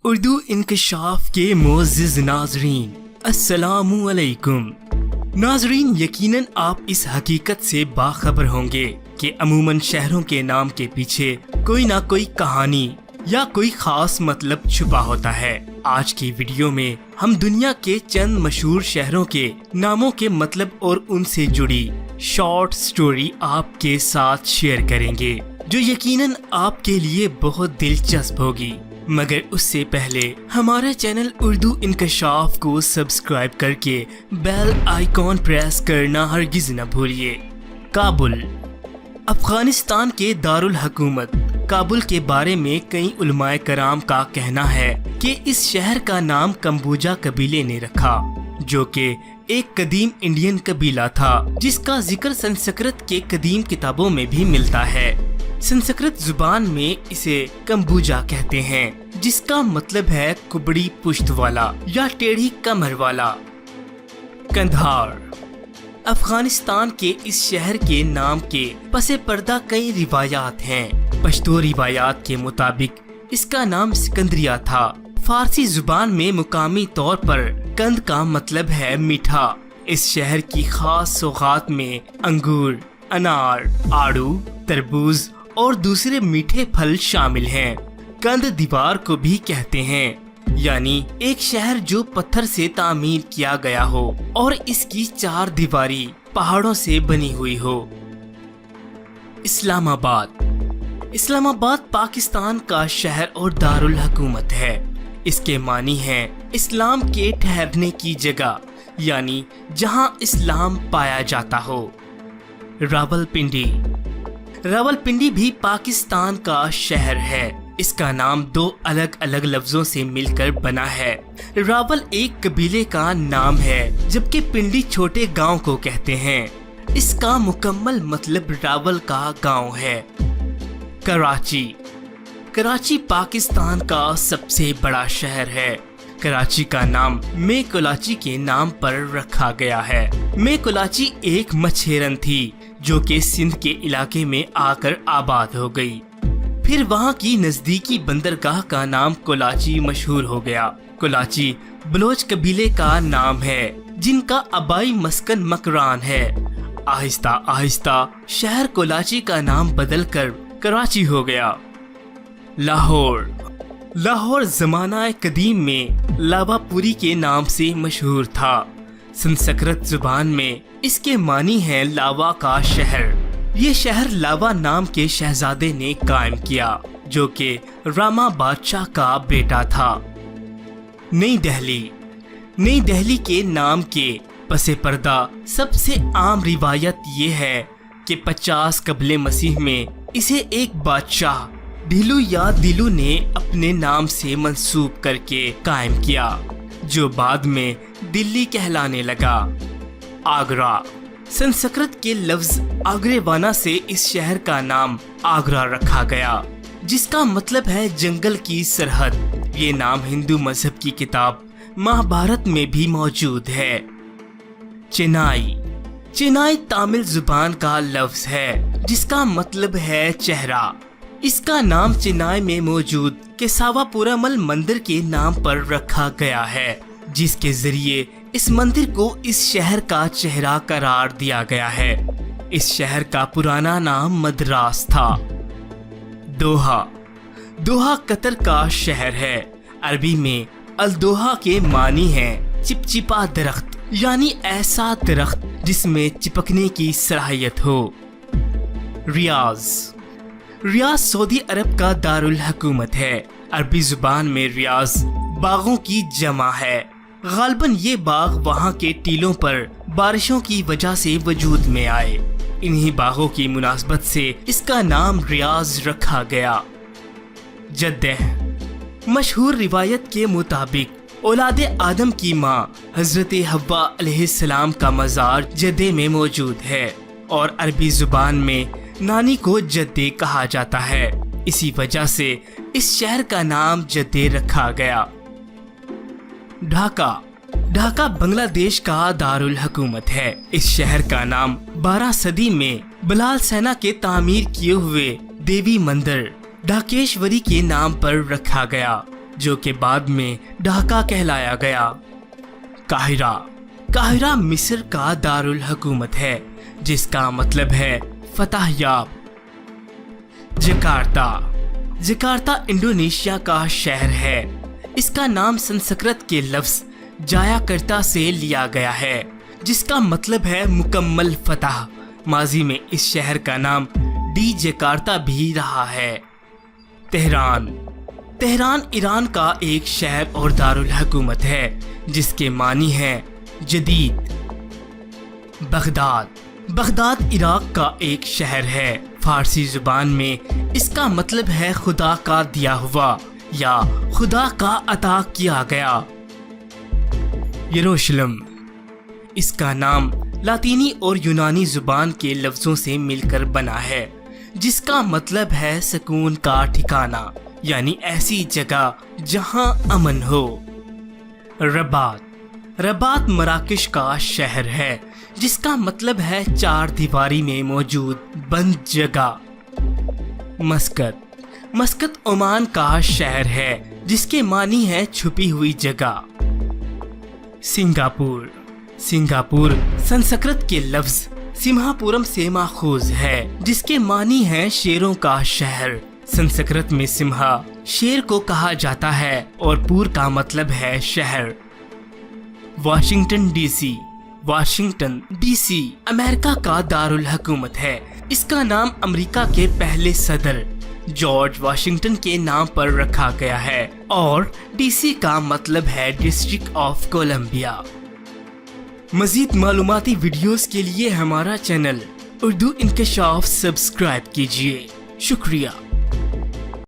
اردو انکشاف کے معزز ناظرین السلام علیکم۔ ناظرین، یقیناً آپ اس حقیقت سے باخبر ہوں گے کہ عموماً شہروں کے نام کے پیچھے کوئی نہ کوئی کہانی یا کوئی خاص مطلب چھپا ہوتا ہے۔ آج کی ویڈیو میں ہم دنیا کے چند مشہور شہروں کے ناموں کے مطلب اور ان سے جڑی شارٹ سٹوری آپ کے ساتھ شیئر کریں گے، جو یقیناً آپ کے لیے بہت دلچسپ ہوگی۔ مگر اس سے پہلے ہمارے چینل اردو انکشاف کو سبسکرائب کر کے بیل آئیکن پریس کرنا ہرگز نہ بھولیے۔ کابل، افغانستان کے دارالحکومت کابل کے بارے میں کئی علماء کرام کا کہنا ہے کہ اس شہر کا نام کمبوجا قبیلے نے رکھا، جو کہ ایک قدیم انڈین قبیلہ تھا جس کا ذکر سنسکرت کے قدیم کتابوں میں بھی ملتا ہے۔ سنسکرت زبان میں اسے کمبوجا کہتے ہیں، جس کا مطلب ہے کبڑی پشت والا یا ٹیڑھی کمر والا۔ قندھار، افغانستان کے اس شہر کے نام کے پس پردہ کئی روایات ہیں۔ پشتو روایات کے مطابق اس کا نام سکندریہ تھا۔ فارسی زبان میں مقامی طور پر کند کا مطلب ہے میٹھا۔ اس شہر کی خاص سوغات میں انگور، انار، آڑو، تربوز اور دوسرے میٹھے پھل شامل ہیں۔ کند دیوار کو بھی کہتے ہیں، یعنی ایک شہر جو پتھر سے تعمیر کیا گیا ہو اور اس کی چار دیواری پہاڑوں سے بنی ہوئی ہو۔ اسلام آباد، اسلام آباد پاکستان کا شہر اور دارالحکومت ہے۔ اس کے معنی ہیں اسلام کے ٹھہرنے کی جگہ، یعنی جہاں اسلام پایا جاتا ہو۔ راولپنڈی، راولپنڈی بھی پاکستان کا شہر ہے۔ اس کا نام دو الگ الگ لفظوں سے مل کر بنا ہے۔ راول ایک قبیلے کا نام ہے، جبکہ پنڈی چھوٹے گاؤں کو کہتے ہیں۔ اس کا مکمل مطلب راول کا گاؤں ہے۔ کراچی، کراچی پاکستان کا سب سے بڑا شہر ہے۔ کراچی کا نام میں کولاچی کے نام پر رکھا گیا ہے۔ میں کولاچی ایک مچھیرن تھی جو کہ سندھ کے علاقے میں آ کر آباد ہو گئی۔ پھر وہاں کی نزدیکی بندرگاہ کا نام کولاچی مشہور ہو گیا۔ کولاچی بلوچ قبیلے کا نام ہے، جن کا آبائی مسکن مکران ہے۔ آہستہ آہستہ شہر کولاچی کا نام بدل کر کراچی ہو گیا۔ لاہور، لاہور زمانہ قدیم میں لاوا پوری کے نام سے مشہور تھا۔ سنسکرت زبان میں اس کے معنی ہے لاوا کا شہر۔ یہ شہر لاوا نام کے شہزادے نے قائم کیا، جو کہ راما بادشاہ کا بیٹا تھا۔ نئی دہلی، نئی دہلی کے نام کے پس پردہ سب سے عام روایت یہ ہے کہ 50 قبل مسیح میں اسے ایک بادشاہ ڈھیلو یا دلو نے اپنے نام سے منسوب کر کے قائم کیا، جو بعد میں دلی کہلانے لگا۔ آگرہ، سنسکرت کے لفظ آگریوانا سے اس شہر کا نام آگرہ رکھا گیا، جس کا مطلب ہے جنگل کی سرحد۔ یہ نام ہندو مذہب کی کتاب مہابھارت میں بھی موجود ہے۔ چنائی، چنائی تامل زبان کا لفظ ہے جس کا مطلب ہے چہرہ۔ اس کا نام چنائی میں موجود کیساوا پورامل مندر کے نام پر رکھا گیا ہے، جس کے ذریعے اس مندر کو اس شہر کا چہرہ قرار دیا گیا ہے۔ اس شہر کا پرانا نام مدراس تھا۔ دوحہ، دوحہ قطر کا شہر ہے۔ عربی میں الدوحہ کے معنی ہیں چپچپا درخت، یعنی ایسا درخت جس میں چپکنے کی صلاحیت ہو۔ ریاض، ریاض سعودی عرب کا دارالحکومت ہے۔ عربی زبان میں ریاض باغوں کی جمع ہے۔ غالباً یہ باغ وہاں کے ٹیلوں پر بارشوں کی وجہ سے وجود میں آئے۔ انہی باغوں کی مناسبت سے اس کا نام ریاض رکھا گیا۔ جدہ، مشہور روایت کے مطابق اولاد آدم کی ماں حضرت حوا علیہ السلام کا مزار جدہ میں موجود ہے، اور عربی زبان میں نانی کو جدے کہا جاتا ہے۔ اسی وجہ سے اس شہر کا نام جدے رکھا گیا۔ ڈھاکہ، ڈھاکہ بنگلہ دیش کا دارالحکومت ہے۔ اس شہر کا نام 12 صدی میں بلال سینا کے تعمیر کیے ہوئے دیوی مندر ڈھاکیشوری کے نام پر رکھا گیا۔ جو کہ بعد میں ڈھاکہ کہلایا گیا۔ قاہرہ، قاہرہ مصر کا دارالحکومت ہے جس کا مطلب ہے فتح یاب۔ جکارتا، جکارتا انڈونیشیا کا شہر ہے۔ اس کا نام سنسکرت کے لفظ جایا کرتا سے لیا گیا ہے جس کا مطلب ہے مکمل فتح۔ ماضی میں اس شہر کا نام ڈی جکارتا بھی رہا ہے۔ تہران، تہران ایران کا ایک شہر اور دارالحکومت ہے جس کے معنی ہے جدید۔ بغداد، بغداد عراق کا ایک شہر ہے۔ فارسی زبان میں اس کا مطلب ہے خدا کا دیا ہوا یا خدا کا عطا کیا گیا۔ یروشلم، اس کا نام لاطینی اور یونانی زبان کے لفظوں سے مل کر بنا ہے جس کا مطلب ہے سکون کا ٹھکانہ، یعنی ایسی جگہ جہاں امن ہو۔ رباط، رباط مراکش کا شہر ہے جس کا مطلب ہے چار دیواری میں موجود بند جگہ۔ مسقط، مسقط عمان کا شہر ہے جس کے معنی ہے چھپی ہوئی جگہ۔ سنگاپور، سنگاپور سنسکرت کے لفظ سمہا پورم سے ماخوذ ہے جس کے معنی ہے شیروں کا شہر۔ سنسکرت میں سمہا شیر کو کہا جاتا ہے اور پور کا مطلب ہے شہر۔ Washington D C, Washington D C امریکہ کا دارالحکومت ہے۔ اس کا نام امریکہ کے پہلے صدر جارج واشنگٹن کے نام پر رکھا گیا ہے اور ڈی سی کا مطلب ہے ڈسٹرکٹ آف کولمبیا۔ مزید معلوماتی ویڈیوز کے لیے ہمارا چینل اردو انکشاف سبسکرائب کیجیے۔ شکریہ۔